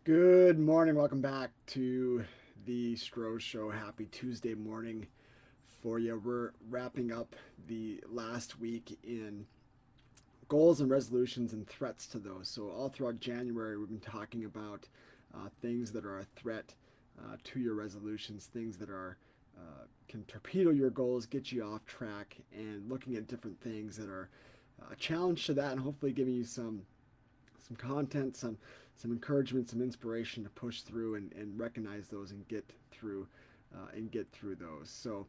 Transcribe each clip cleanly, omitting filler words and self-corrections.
Good morning. Welcome back to the Stro Show. Happy Tuesday morning for you. We're wrapping up the last week in goals and resolutions and threats to those. So, all throughout January, we've been talking about things that are a threat to your resolutions, things that are can torpedo your goals, get you off track, and looking at different things that are a challenge to that, and hopefully giving you some content, some encouragement, some inspiration to push through and recognize those and get through those. So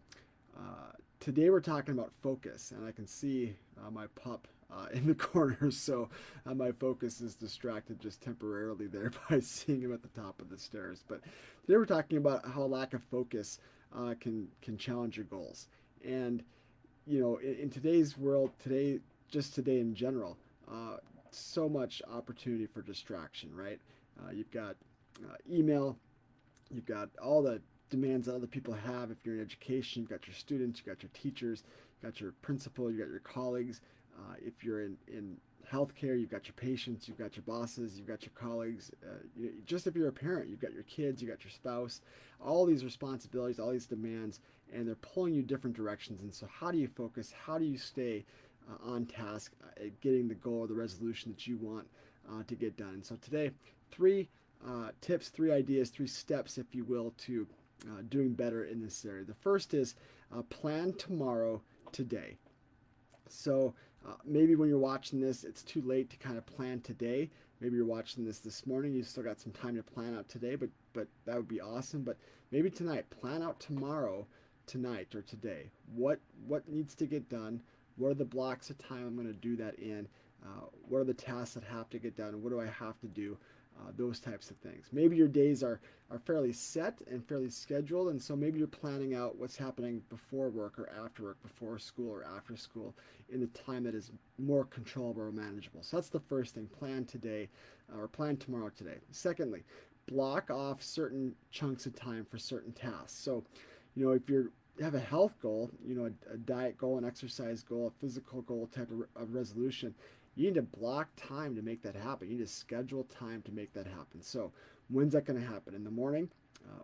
today we're talking about focus, and I can see my pup in the corner, so my focus is distracted just temporarily there by seeing him at the top of the stairs. But today we're talking about how lack of focus can challenge your goals, and in today's world, today in general, so much opportunity for distraction, right? You've got email, you've got all the demands that other people have. If you're in education, you've got your students, you've got your teachers, you've got your principal, you've got your colleagues. If you're in healthcare, you've got your patients, you've got your bosses, you've got your colleagues. Just if you're a parent, you've got your kids, you've got your spouse, all these responsibilities, all these demands, and they're pulling you different directions. And so, how do you focus? How do you stay on task at getting the goal or the resolution that you want to get done? And so, today, three tips, three ideas, three steps, if you will, to doing better in this area. The first is plan tomorrow today. So maybe when you're watching this, it's too late to kind of plan today. Maybe you're watching this morning. You still got some time to plan out today, but that would be awesome. But maybe tonight, plan out tomorrow, tonight or today. What needs to get done? What are the blocks of time I'm going to do that in? What are the tasks that have to get done? What do I have to do? Those types of things. Maybe your days are fairly set and fairly scheduled, and so maybe you're planning out what's happening before work or after work, before school or after school, in the time that is more controllable or manageable. So that's the first thing. Plan today or plan tomorrow today. Secondly, block off certain chunks of time for certain tasks. So, if you have a health goal, a diet goal, an exercise goal, a physical goal type of resolution, you need to block time to make that happen. You need to schedule time to make that happen. So, when's that going to happen? In the morning,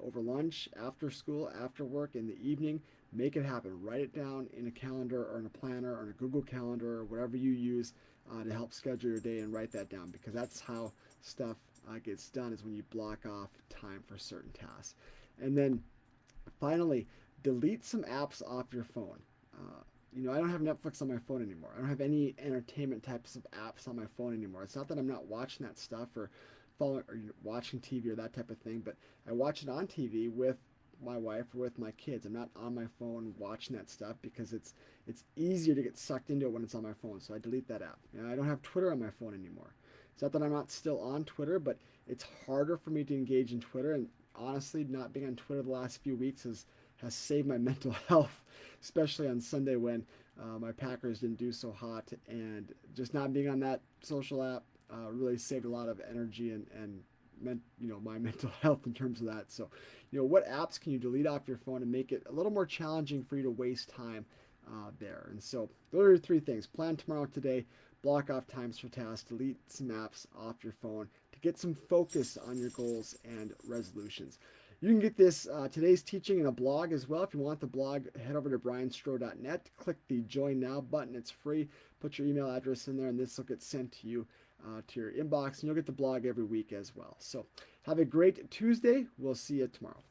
over lunch, after school, after work, in the evening? Make it happen. Write it down in a calendar or in a planner or in a Google Calendar or whatever you use to help schedule your day, and write that down, because that's how stuff gets done, is when you block off time for certain tasks. And then finally, delete some apps off your phone. I don't have Netflix on my phone anymore. I don't have any entertainment types of apps on my phone anymore. It's not that I'm not watching that stuff or following or watching TV or that type of thing, but I watch it on TV with my wife or with my kids. I'm not on my phone watching that stuff because it's easier to get sucked into it when it's on my phone. So I delete that app. I don't have Twitter on my phone anymore. It's not that I'm not still on Twitter, but it's harder for me to engage in Twitter. And honestly, not being on Twitter the last few weeks has saved my mental health, especially on Sunday when my Packers didn't do so hot, and just not being on that social app really saved a lot of energy and meant my mental health in terms of that. So, what apps can you delete off your phone and make it a little more challenging for you to waste time there? And so those are three things: plan tomorrow today, block off times for tasks, delete some apps off your phone to get some focus on your goals and resolutions. You can get this today's teaching in a blog as well. If you want the blog, head over to brianstro.net. Click the Join Now button. It's free. Put your email address in there, and this will get sent to you to your inbox, and you'll get the blog every week as well. So have a great Tuesday. We'll see you tomorrow.